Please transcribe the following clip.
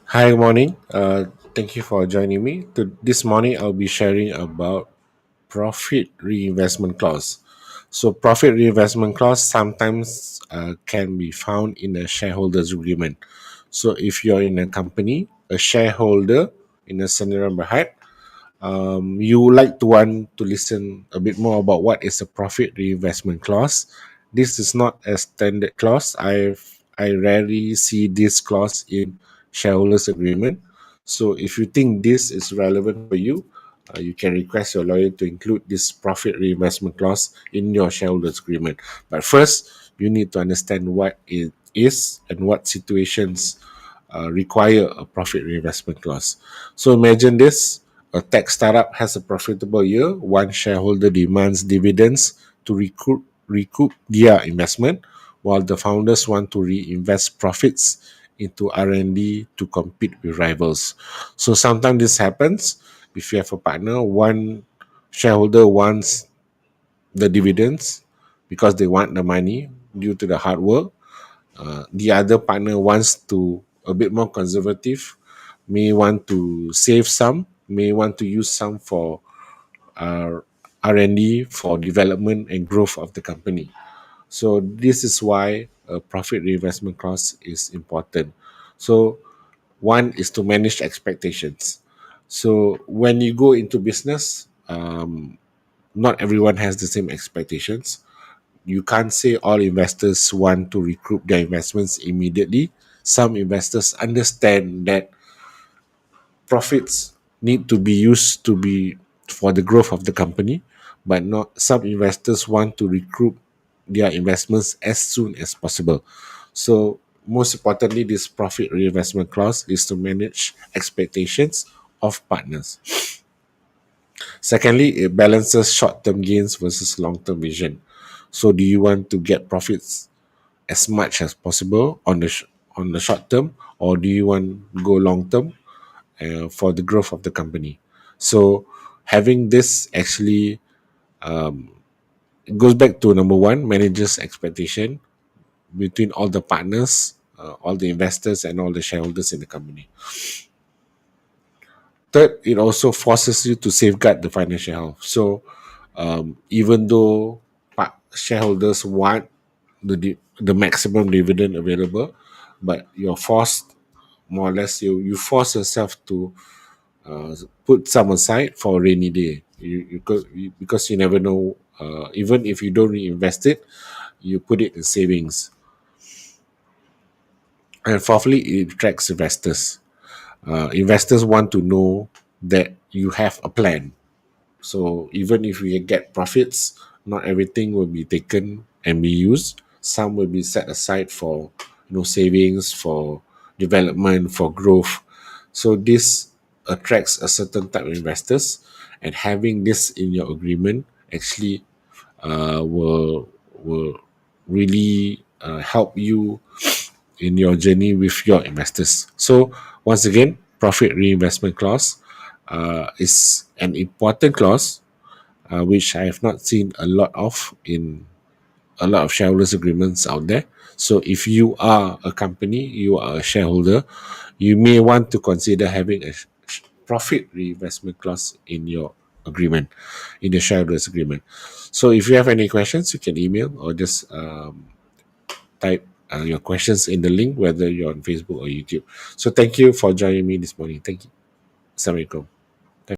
Hi, good morning. Thank you for joining me. This morning, I'll be sharing about profit reinvestment clause. So, profit reinvestment clause sometimes can be found in a shareholders agreement. So, if you're in a company, a shareholder in a scenario berhad, you would like to want to listen a bit more about what is a profit reinvestment clause. This is not a standard clause. I rarely see this clause in shareholders agreement. So if you think this is relevant for you, you can request your lawyer to include this profit reinvestment clause in your shareholders agreement. But first, you need to understand what it is and what situations require a profit reinvestment clause. So imagine this: a tech startup has a profitable year. One shareholder demands dividends to recoup their investment, while the founders want to reinvest profits into R&D to compete with rivals. So sometimes this happens. If you have a partner, one shareholder wants the dividends because they want the money due to the hard work. The other partner wants to a bit more conservative, may want to save some, may want to use some for uh, R&D for development and growth of the company. So this is why a profit reinvestment clause is important. So one is to manage expectations. So when you go into business, not everyone has the same expectations. You can't say all investors want to recoup their investments immediately. Some investors understand that profits need to be used to be for the growth of the company, but not some investors want to recoup their investments as soon as possible. So most importantly, this profit reinvestment clause is to manage expectations of partners. Secondly, it balances short-term gains versus long-term vision. So do you want to get profits as much as possible on on the short term, or do you want to go long term for the growth of the company? So having this actually goes back to number one, managers expectation between all the partners, all the investors and all the shareholders in the company. Third, it also forces you to safeguard the financial health. So even though shareholders want the maximum dividend available, but you're forced, more or less, you force yourself to uh, put some aside for a rainy day. Because you never know. Even if you don't reinvest it, you put it in savings. And fourthly, it attracts investors. Investors want to know that you have a plan. So even if we get profits, not everything will be taken and be used. Some will be set aside for savings, for development, for growth. So this attracts a certain type of investors, and having this in your agreement actually will really help you in your journey with your investors. So once again, profit reinvestment clause is an important clause which I have not seen a lot of in a lot of shareholders agreements out there. So if you are a company, you are a shareholder, you may want to consider having a profit reinvestment clause in your agreement, in the shareholders agreement. So if you have any questions, you can email or just type your questions in the link, whether you're on Facebook or YouTube. So thank you for joining me this morning. Thank you. Assalamualaikum.